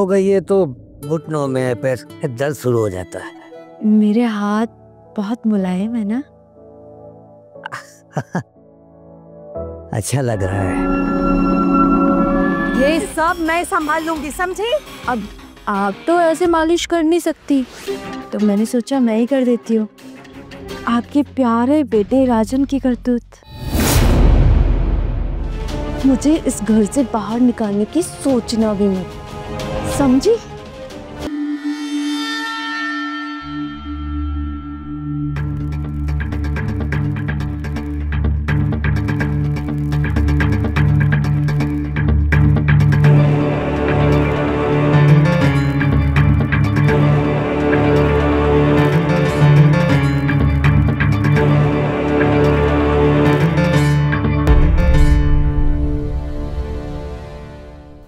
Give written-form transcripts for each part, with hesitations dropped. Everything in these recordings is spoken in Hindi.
हो गई है तो घुटनों में पैर दर्द शुरू हो जाता है। मेरे हाथ बहुत मुलायम है ना? अच्छा लग रहा है। ये सब मैं संभाल लूंगी, समझी? अब आप तो ऐसे मालिश कर नहीं सकती, तो मैंने सोचा मैं ही कर देती हूँ। आपके प्यारे बेटे राजन की करतूत मुझे इस घर से बाहर निकालने की सोचना भी नहीं, समझी?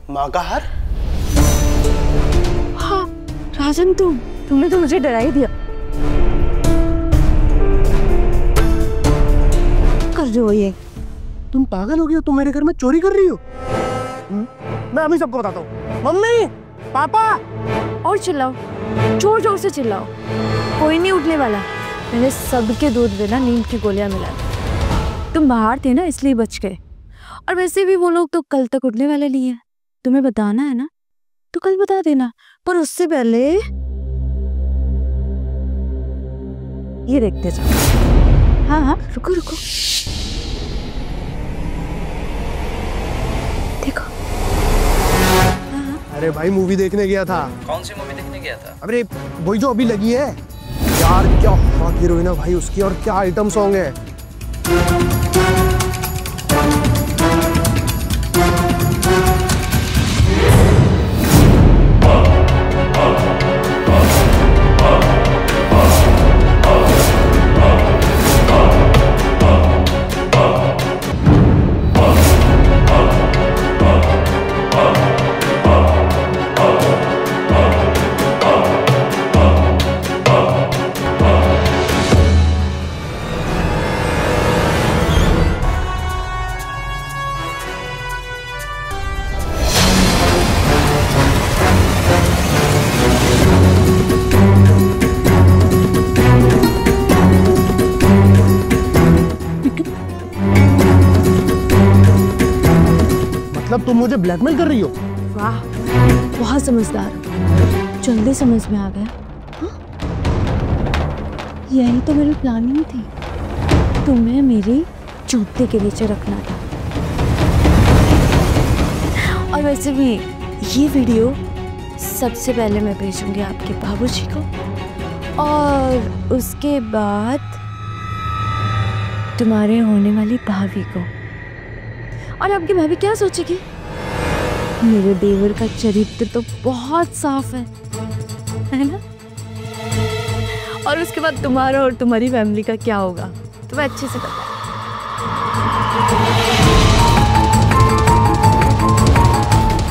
माँ का हार? हाँ राजन, तुमने तो मुझे डरा ही दिया। कर रहे हो ये? तुम पागल हो गई हो? तुम मेरे घर में चोरी कर रही हो? मैं अभी सबको बताता हूँ। मम्मी, पापा। और चिल्लाओ, जोर जोर से चिल्लाओ, कोई नहीं उठने वाला। मैंने सबके दूध में ना नींद की गोलियां मिला दी। तुम बाहर थे ना इसलिए बच गए, और वैसे भी वो लोग तो कल तक उठने वाले नहीं है। तुम्हें बताना है ना तो कल बता देना, पर उससे पहले ये देखते जाओ। हाँ हाँ, रुको रुको, देखो। अरे भाई मूवी देखने गया था। कौन सी मूवी देखने गया था? अरे वही जो अभी लगी है यार, क्या हॉट हीरोइन है भाई उसकी, और क्या आइटम सॉन्ग है। मतलब तुम मुझे ब्लैकमेल कर रही हो? वाह, बहुत समझदार, जल्दी समझ में आ गया। हाँ? यही तो मेरी प्लानिंग थी, तुम्हें मेरी जूते के नीचे रखना था। और वैसे भी ये वीडियो सबसे पहले मैं भेजूंगी आपके बाबूजी को, और उसके बाद तुम्हारे होने वाली भाभी को। और आपकी भाभी क्या सोचेगी? मेरे देवर का चरित्र तो बहुत साफ है ना? और उसके बाद तुम्हारा और तुम्हारी फैमिली का क्या होगा तुम्हें अच्छे से पता है।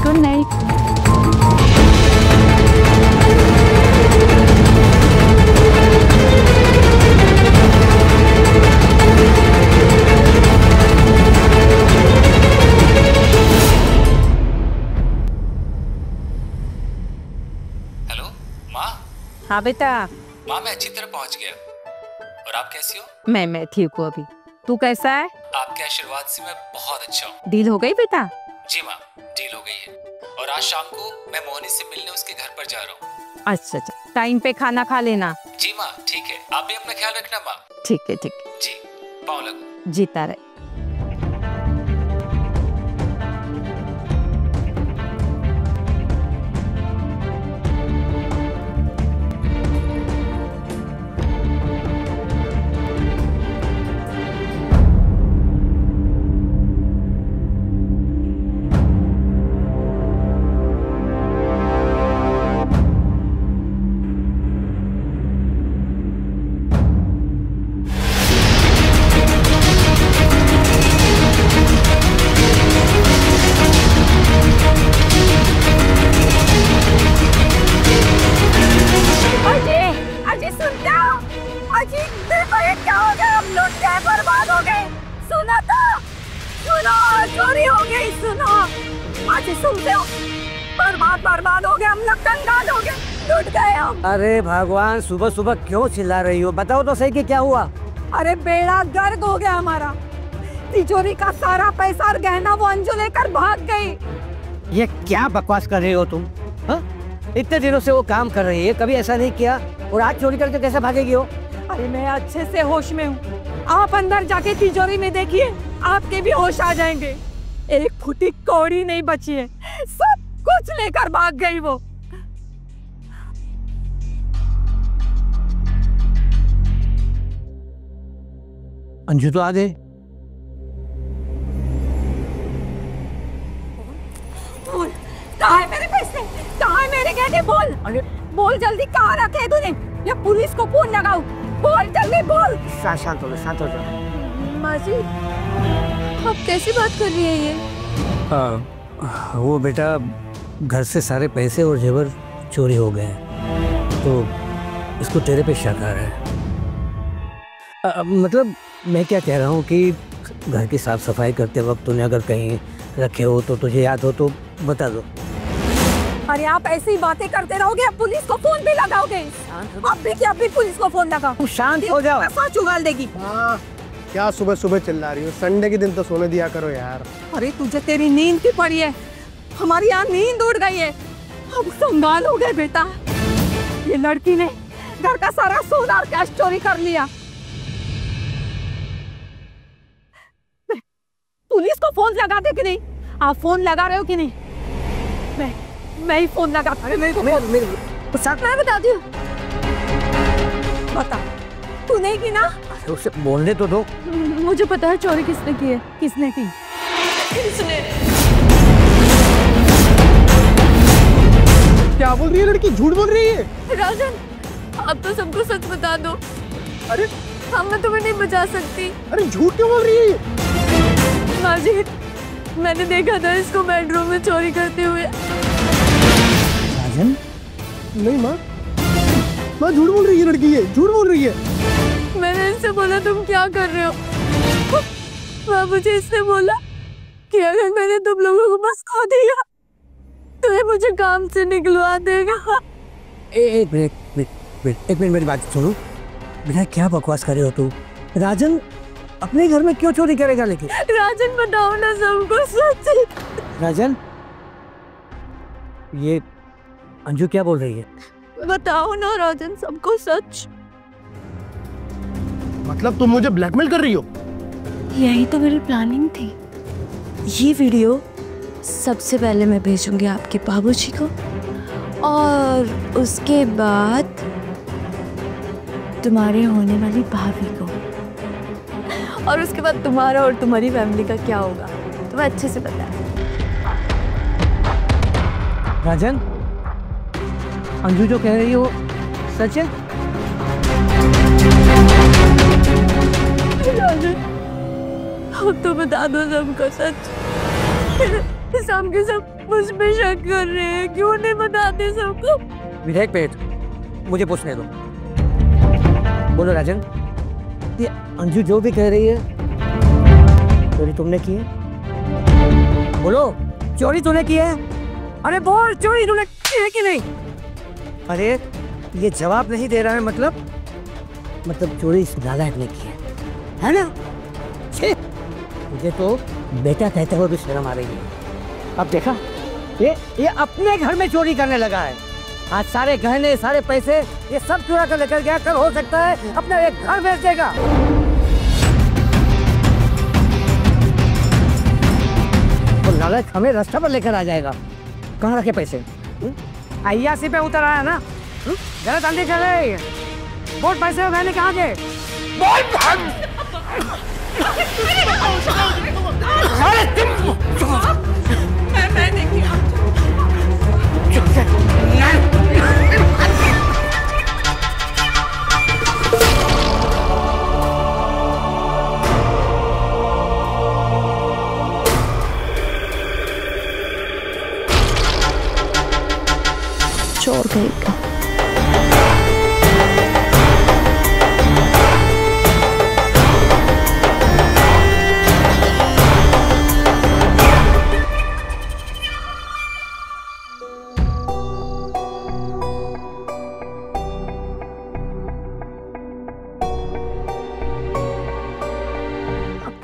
Good night. हाँ बेटा। माँ मैं अच्छी तरह पहुँच गया, और आप कैसी हो? मैं ठीक हूँ अभी। तू कैसा है? आपके आशीर्वाद से मैं बहुत अच्छा हूँ। डील हो गई बेटा? जी माँ, डील हो गई है, और आज शाम को मैं मोहनी से मिलने उसके घर पर जा रहा हूँ। अच्छा, टाइम पे खाना खा लेना। जी माँ ठीक है, आप भी अपना ख्याल रखना माँ। ठीक है जी, पाँव लगो। जीता रहे। बर्बाद हो गए हम लोग, कंगाल हो गए, लूट गए हम। अरे भगवान, सुबह सुबह क्यों चिल्ला रही हो? बताओ तो सही कि क्या हुआ? अरे बेड़ा गर्क हो गया हमारा। तिजोरी का सारा पैसा और गहना वो अंजू लेकर भाग गई। ये क्या बकवास कर रही हो तुम? हाँ? इतने दिनों से वो काम कर रही है, कभी ऐसा नहीं किया, और आज चोरी करके कैसे भागेगी हो? अरे मैं अच्छे से होश में हूँ, आप अंदर जाके तिजोरी में देखिए, आपके भी होश आ जाएंगे। एक फुटी कौड़ी नहीं बची है, सब कुछ लेकर भाग गई वो। अंजू तो आ गई। बोल, कहाँ है मेरे पैसे, कहाँ है मेरे गहने? बोल, अरे बोल जल्दी, कहाँ रखे तूने? या पुलिस को फोन लगाऊं? बोल जल्दी बोल। शांत हो जाओ। माँ जी, आप कैसी बात कर रही है ये? वो बेटा, घर से सारे पैसे और जेवर चोरी हो गए हैं, तो इसको तेरे पे शक आ रहा है। मतलब मैं क्या कह रहा हूँ कि घर की साफ सफाई करते वक्त तूने अगर कहीं रखे हो तो तुझे याद हो तो बता दो। अरे आप ऐसी ही बातें करते रहोगे, अब पुलिस को फोन भी लगाओगे? अब भी क्या, भी पुलिस को फोन लगाओ। तुम शांत हो जाओ। सांस उगाल देगी। क्या सुबह सुबह चिल्ला रही हो? संडे के दिन तो सोने दिया करो यार। अरे तुझे तेरी नींद की पड़ी है, हमारी यहाँ नींद उड़ गई है, अब संभाल हो गए बेटा। ये लड़की ने घर का सारा सोना और कैश चोरी कर लिया। पुलिस को फोन लगा दे कि नहीं? आप फोन लगा रहे हो कि नहीं? मैं ही फोन लगा। अरे मैं बता दूं। बता, तू नहीं की ना? उसे बोलने तो दो। मुझे पता है चोरी किसने की है। किसने की? किसने? क्या बोल रही है लड़की? झूठ बोल रही है। राजन, अब तो सबको सच बता दो। अरे मैं तुम्हें नहीं बचा सकती। अरे झूठ क्यों बोल रही है? माँ जी, मैंने देखा था इसको बेडरूम में चोरी करते हुए। राजन? नहीं माँ झूठ बोल रही है लड़की, ये झूठ बोल रही है। मैंने इससे बोला तुम क्या कर रहे हो? वह मुझे इसने बोला कि अगर मैंने तुम लोगों को बस खो दिया तो ये मुझे काम से निकलवा देगा। एक मिनट मेरी बात सुनो बेटा, क्या बकवास कर रहे हो तू? राजन अपने घर में क्यों चोरी करेगा? लेकिन राजन बताओ ना सबको सच। राजन, ये अंजू क्या बोल रही है? बताओ ना राजन सबको सच। मतलब तुम मुझे ब्लैकमेल कर रही हो? यही तो मेरी प्लानिंग थी। ये वीडियो सबसे पहले मैं भेजूंगी आपके बाबूजी को, और उसके बाद तुम्हारे होने वाली भाभी को, और उसके बाद तुम्हारा और तुम्हारी फैमिली का क्या होगा तुम्हें अच्छे से पता है। राजन, अंजू जो कह रही हो सच है? राजन, अब तो बता दो सबको सच। सब के सब मुझ पे शक कर रहे हैं, क्यों नहीं बताते सबको? विधायक पेट, मुझे पूछने दो। बोलो राजन, ये अंजू जो भी कह रही है चोरी तुमने की है? बोलो, चोरी तूने की है? अरे बोल, चोरी तूने की है कि नहीं? अरे ये जवाब नहीं दे रहा है। मतलब चोरी इस नालायक ने की है ना? मुझे तो बेटा कहते हुए भी शर्म आ रही है। अब देखा, ये अपने घर में चोरी करने लगा है। आज सारे गहने, सारे पैसे ये सब चुरा कर लेकर गया। कल हो सकता है अपना एक घर बेच देगा। तो नालायक हमें रास्ते पर लेकर आ जाएगा। कहाँ रखे पैसे? अय्यासी पे उतर आया ना? गलत अंधे कर रहे हैं। बहुत पैसे हो गए, कहाँ गए? चोर कहेगा।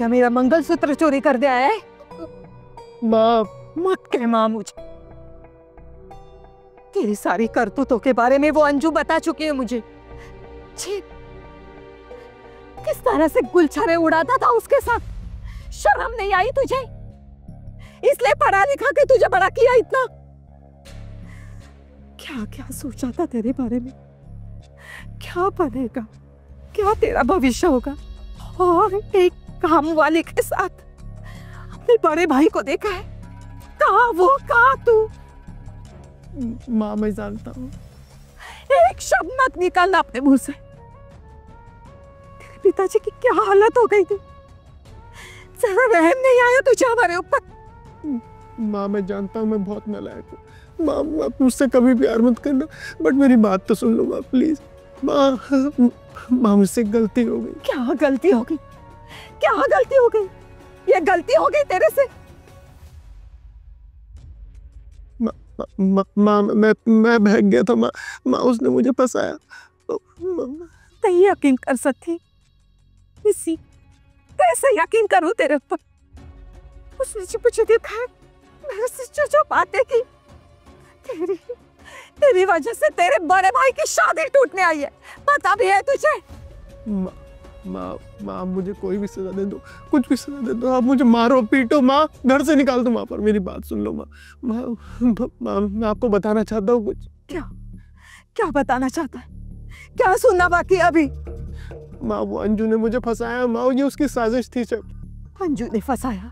क्या मेरा मंगलसूत्र चोरी कर दिया है? माँ मत कह माँ मुझे। तेरी सारी करतूतों के बारे में वो अंजू बता चुकी है मुझे। छी, किस तरह से गुलछरे उड़ाता था उसके साथ। शर्म नहीं आई तुझे? इसलिए पढ़ा लिखा के तुझे बड़ा किया इतना। क्या क्या सोचा था तेरे बारे में, क्या बनेगा, क्या तेरा भविष्य होगा। और एक काम वाले के साथ अपने बड़े भाई को देखा है। कहाँ वो, कहाँ तू? माँ मैं जानता हूँ। एक शब्द मत निकालना अपने मुंह से। तेरे पिताजी की क्या हालत हो गई थी। जरा रहम नहीं आया तुझे हमारे ऊपर? माँ मैं जानता हूँ मैं बहुत नालायक हूँ। माँ आप मुझसे कभी प्यार मत करना, बट मेरी बात तो सुन लो माँ प्लीज। माँ मुझसे गलती हो गई। क्या गलती हो गई? क्या गलती हो गई? ये गलती हो गई तेरे से? माँ मैं बहक गया था माँ। माँ उसने मुझे फंसाया। नहीं यकीन कर सकती इसी, कैसे यकीन करूं तेरे ऊपर? उसने जो मुझे देखा है, मेरे से जो बातें की, तेरी वजह से तेरे बड़े भाई की शादी टूटने आई है। पता भी है तुझे? माँ मुझे कोई भी सजा दे दो, कुछ भी सजा दे दो। आप मुझे मारो पीटो माँ, घर से निकाल दो माँ, पर मेरी बात सुन लो माँ। माँ मैं आपको बताना चाहता हूँ कुछ। क्या क्या बताना चाहता है? क्या सुनना बाकी अभी? माँ वो अंजू ने मुझे फंसाया माँ, ये उसकी साजिश थी सब। अंजू ने फंसाया?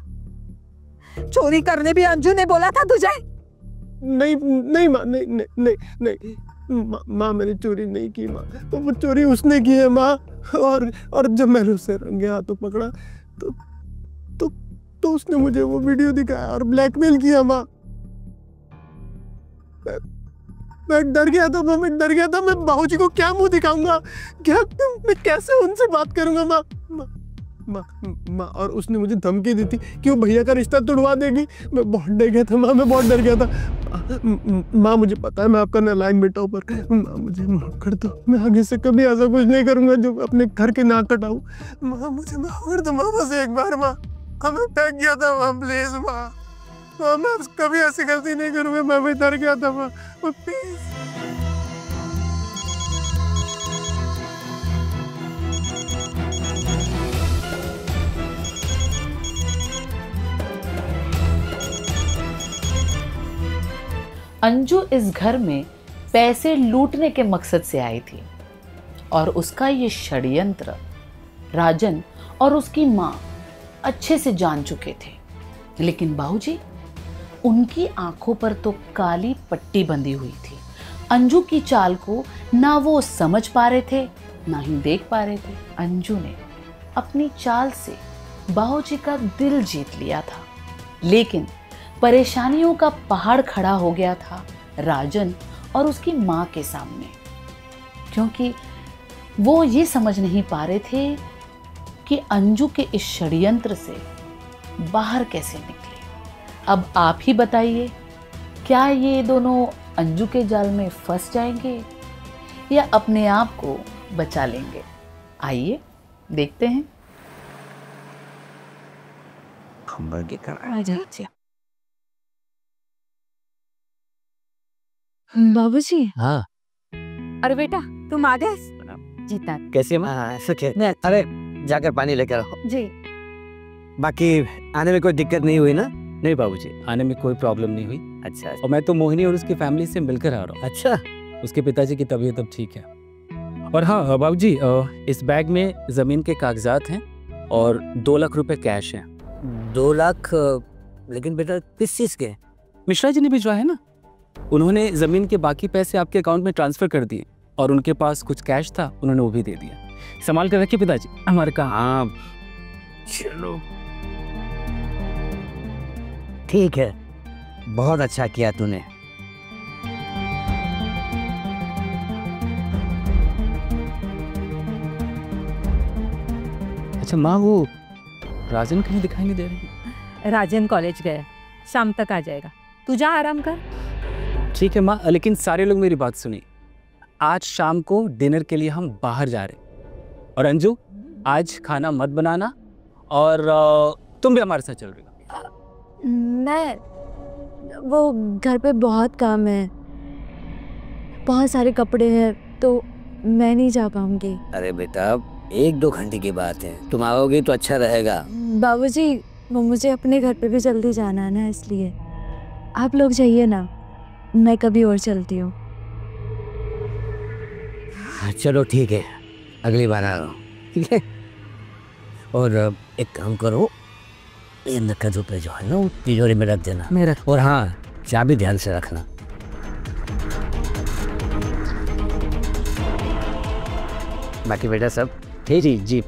चोरी करने भी अंजू ने बोला था तुझे? नहीं नहीं माँ, नहीं नहीं नहीं नहीं माँ मैंने चोरी नहीं की माँ, तो वो चोरी उसने की है माँ। और जब मैंने उसे रंगे हाथों पकड़ा तो उसने मुझे वो वीडियो दिखाया और ब्लैकमेल किया माँ। मैं डर गया था मैं डर गया था। मैं बाबूजी को क्या मुंह दिखाऊंगा, क्या मैं कैसे उनसे बात करूंगा माँ। माँ और उसने मुझे धमकी दी थी कि वो भैया का रिश्ता तोड़वा देगी। मैं बहुत डर गया था माँ, मैं बहुत डर गया था माँ। मुझे पता है मैं आपका नालायक बेटा हूँ, पर माँ मुझे माफ कर दो। मैं आगे से कभी ऐसा कुछ नहीं करूंगा जो अपने घर के नाक कटाऊं। माँ मुझे माफ कर दो माँ, बस एक बार माँ। हमें थक गया था माँ, प्लीज माँ। मैं कभी ऐसी गलती नहीं करूंगा। मैं भी डर गया था माँ, प्लीज। अंजू इस घर में पैसे लूटने के मकसद से आई थी और उसका ये षड्यंत्र राजन और उसकी माँ अच्छे से जान चुके थे। लेकिन बाबूजी, उनकी आंखों पर तो काली पट्टी बंधी हुई थी। अंजू की चाल को ना वो समझ पा रहे थे, ना ही देख पा रहे थे। अंजू ने अपनी चाल से बाबूजी का दिल जीत लिया था, लेकिन परेशानियों का पहाड़ खड़ा हो गया था राजन और उसकी माँ के सामने, क्योंकि वो ये समझ नहीं पा रहे थे कि अंजू के इस षड्यंत्र से बाहर कैसे निकले। अब आप ही बताइए, क्या ये दोनों अंजू के जाल में फंस जाएंगे या अपने आप को बचा लेंगे? आइए देखते हैं। बाबूजी। हाँ अरे बेटा तुम आ गए? जीता कैसे माँ? सुखे। अरे जाकर पानी लेकर आओ। जी। बाकी आने में कोई दिक्कत नहीं हुई ना? नहीं बाबूजी, आने में कोई प्रॉब्लम नहीं हुई। अच्छा और मैं तो मोहिनी और उसकी फैमिली से मिलकर आ रहा हूँ। अच्छा। उसके पिताजी की तबीयत अब ठीक है। और हाँ बाबूजी, इस बैग में ज़मीन के कागजात हैं और 2 लाख रुपए कैश हैं। 2 लाख? लेकिन बेटा किस चीज़ के? मिश्रा जी ने भिजवाया है ना, उन्होंने ज़मीन के बाकी पैसे आपके अकाउंट में ट्रांसफ़र कर दिए और उनके पास कुछ कैश था, उन्होंने वो भी दे दिया। संभाल कर रखिए पिताजी, हमारे काम। हाँ चलो ठीक है, बहुत अच्छा किया तूने। अच्छा माँ, वो राजन कहीं दिखाई नहीं दे रही? राजन कॉलेज गए, शाम तक आ जाएगा। तू जा आराम कर। ठीक है माँ, लेकिन सारे लोग मेरी बात सुनिए। आज शाम को डिनर के लिए हम बाहर जा रहे हैं। और अंजू, आज खाना मत बनाना और तुम भी हमारे साथ चल रही हो। मैं वो घर पे बहुत काम है, बहुत सारे कपड़े हैं, तो मैं नहीं जा पाऊंगी। अरे बेटा 1-2 घंटे की बात है, तुम आओगी तो अच्छा रहेगा। बाबूजी वो मुझे अपने घर पे भी जल्दी जाना है ना, इसलिए आप लोग जाइए ना, मैं कभी और चलती हूँ। चलो ठीक है, अगली बार आ रहा हूँ, ठीक है। और एक काम करो, ये नकद रुपये जो है ना वो तिजोरी में रख देना मेरा, और हाँ चाबी ध्यान से रखना। बाकी बेटा सब ठीक ही जी।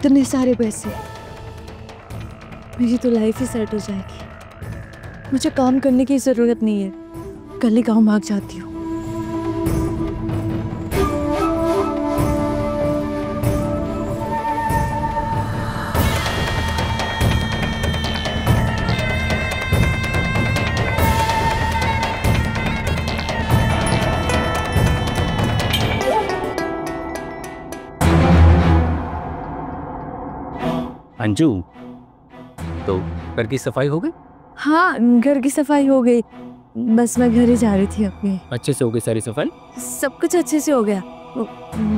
इतने सारे पैसे, मेरी तो लाइफ ही सेट हो जाएगी। मुझे काम करने की ज़रूरत नहीं है, कल ही गाँव भाग जाती हूँ। अंजू, तो घर की सफाई हो गई? हाँ घर की सफाई हो गई, बस मैं घर ही जा रही थी अपने। अच्छे से हो गई सारी सफाई? सब कुछ अच्छे से हो गया,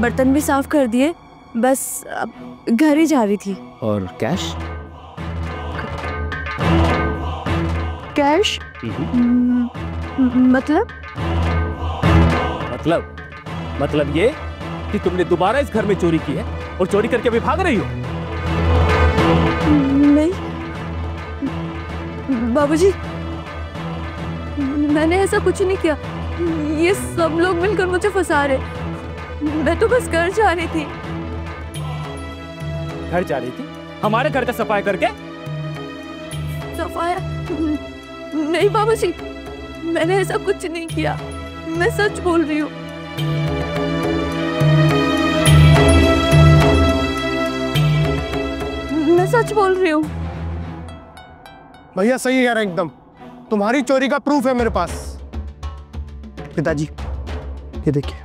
बर्तन भी साफ कर दिए, बस अब घर ही जा रही थी। और कैश? कैश? मतलब ये कि तुमने दोबारा इस घर में चोरी की है और चोरी करके अभी भाग रही हो? नहीं बाबूजी, मैंने ऐसा कुछ नहीं किया, ये सब लोग मिलकर मुझे फंसा रहे। मैं तो बस घर जा रही थी। घर जा रही थी? हमारे घर का सफाई करके? सफाया? नहीं बाबूजी, मैंने ऐसा कुछ नहीं किया, मैं सच बोल रही हूँ। मैं सच बोल रही हूँ। भैया सही है एकदम, तुम्हारी चोरी का प्रूफ है मेरे पास। पिताजी ये देखिए।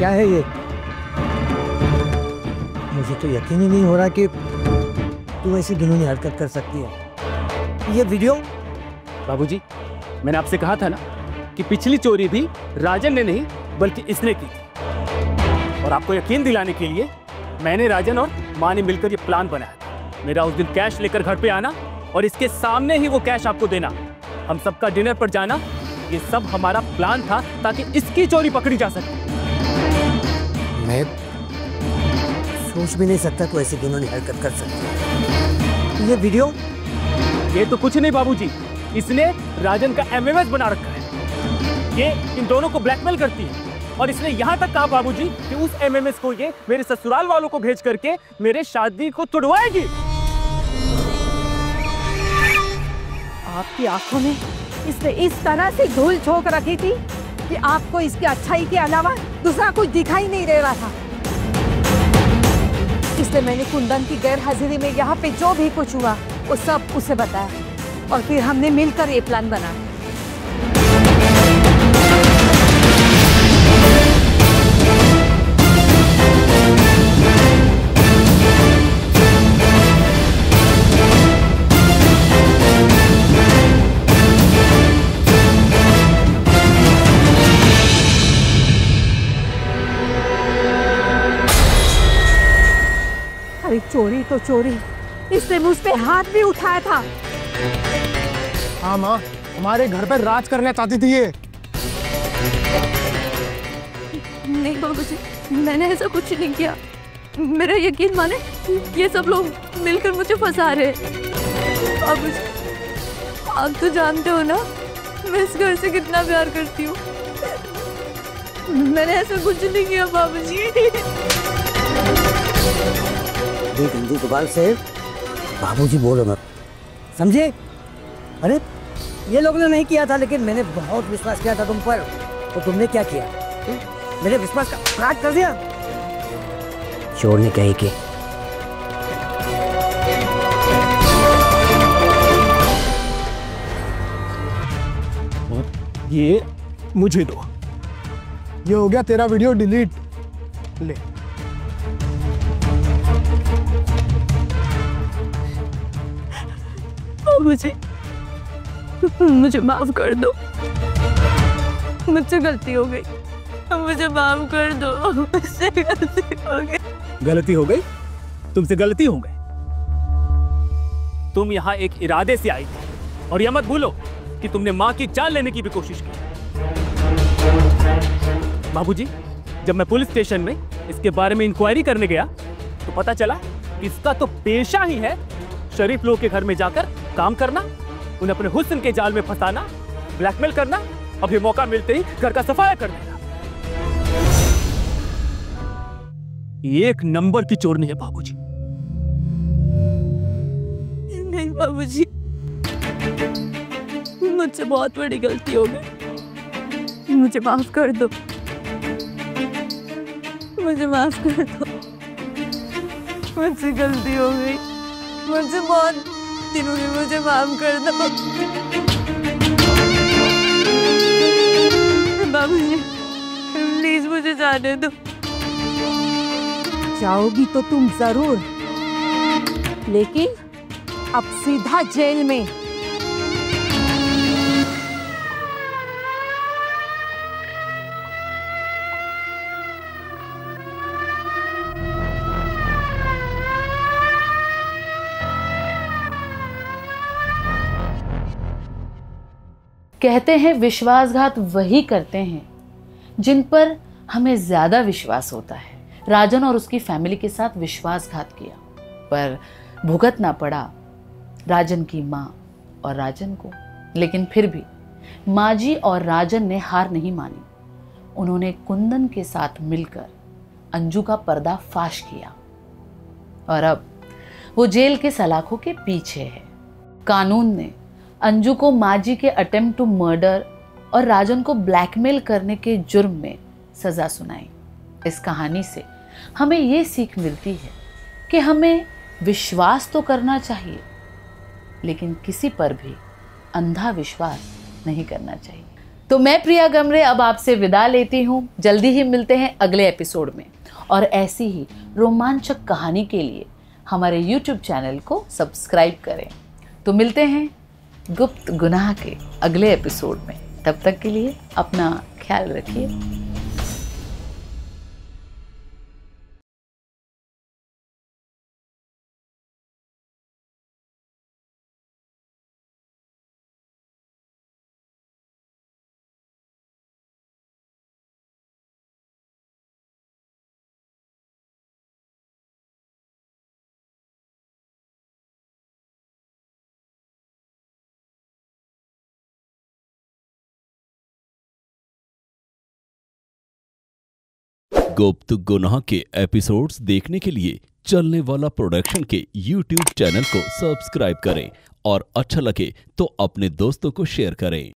क्या है ये? मुझे तो यकीन ही नहीं हो रहा कि तू ऐसी घिनौनी हरकत कर सकती है। ये वीडियो? बाबूजी, मैंने आपसे कहा था ना कि पिछली चोरी भी राजन ने नहीं बल्कि इसने की थी। और आपको यकीन दिलाने के लिए मैंने राजन और माँ ने मिलकर ये प्लान बनाया था। मेरा उस दिन कैश लेकर घर पे आना और इसके सामने ही वो कैश आपको देना, हम सबका डिनर पर जाना, ये सब हमारा प्लान था ताकि इसकी चोरी पकड़ी जा सके। मैं सोच भी नहीं सकता तू ऐसी घिनौनी हरकत कर सकती है। ये वीडियो? ये तो कुछ नहीं बाबूजी, इसने राजन का एमएमएस बना रखा है। ये इन दोनों को ब्लैकमेल करती है और इसने यहाँ तक कहा बाबूजी कि उस एमएमएस को ये मेरे ससुराल वालों को भेज करके मेरे शादी को तुड़वाएगी। आपकी आंखों में इसने इस तरह से धूल झोंक रखी थी कि आपको इसकी अच्छाई के अलावा दूसरा कुछ दिखाई नहीं दे रहा था। इसलिए मैंने कुंदन की गैर हाजिरी में यहाँ पे जो भी कुछ हुआ वो सब उसे बताया और फिर हमने मिलकर ये प्लान बनाया। अरे चोरी तो चोरी, इसने मुझ पे हाथ भी उठाया था। हाँ माँ, हमारे घर पर राज करना चाहती थी ये। नहीं बाबूजी, मैंने ऐसा कुछ नहीं किया। मेरा यकीन माने, ये सब लोग मिलकर मुझे फंसा रहे हैं। बाबूजी, आप तो जानते हो ना मैं इस घर से कितना प्यार करती हूँ। मैंने ऐसा कुछ नहीं किया बाबूजी। देख अंजू, दोबारा से बाबूजी बोलो मत, समझे? अरे ये लोग ने नहीं किया था, लेकिन मैंने बहुत विश्वास किया था तुम पर, तो तुमने क्या किया? मेरे विश्वास का अपराध कर दिया। चोर ने कही कि ये मुझे दो। ये हो गया तेरा वीडियो डिलीट। ले। मुझे माफ कर दो, मुझसे गलती हो गई। मुझे माफ कर दो, मुझसे गलती हो गई। गलती हो गई? तुमसे गलती हो गई? तुम यहाँ एक इरादे से आई थी, और यह मत भूलो कि तुमने माँ की जान लेने की भी कोशिश की। बाबूजी, जब मैं पुलिस स्टेशन में इसके बारे में इंक्वायरी करने गया तो पता चला कि इसका तो पेशा ही है शरीफ लोगों के घर में जाकर काम करना, उन्हें अपने हुस्न के जाल में फंसाना, ब्लैकमेल करना, अभी मौका मिलते ही घर का सफाया कर देना। एक नंबर की चोरनी है बाबूजी। नहीं बाबूजी, मुझसे बहुत बड़ी गलती हो गई। मुझे माफ कर दो, मुझे माफ कर दो। मुझसे गलती हो गई, मुझसे बहुत दिनों में, मुझे माफ कर दो बाबूजी। प्लीज मुझे जाने दो। जाओगी तो तुम जरूर, लेकिन अब सीधा जेल में। कहते हैं विश्वासघात वही करते हैं जिन पर हमें ज्यादा विश्वास होता है। राजन और उसकी फैमिली के साथ विश्वासघात किया, पर भुगतना पड़ा राजन की माँ और राजन को। लेकिन फिर भी माँ जी और राजन ने हार नहीं मानी। उन्होंने कुंदन के साथ मिलकर अंजू का पर्दाफाश किया और अब वो जेल के सलाखों के पीछे है। कानून ने अंजू को माँ जी के अटेम्प्ट टू मर्डर और राजन को ब्लैकमेल करने के जुर्म में सजा सुनाई। इस कहानी से हमें ये सीख मिलती है कि हमें विश्वास तो करना चाहिए, लेकिन किसी पर भी अंधा विश्वास नहीं करना चाहिए। तो मैं प्रिया गमरे अब आपसे विदा लेती हूँ। जल्दी ही मिलते हैं अगले एपिसोड में, और ऐसी ही रोमांचक कहानी के लिए हमारे YouTube चैनल को सब्सक्राइब करें। तो मिलते हैं गुप्त गुनाह के अगले एपिसोड में। तब तक के लिए अपना ख्याल रखिए। गुप्त गुनाह के एपिसोड्स देखने के लिए चलने वाला प्रोडक्शन के YouTube चैनल को सब्सक्राइब करें और अच्छा लगे तो अपने दोस्तों को शेयर करें।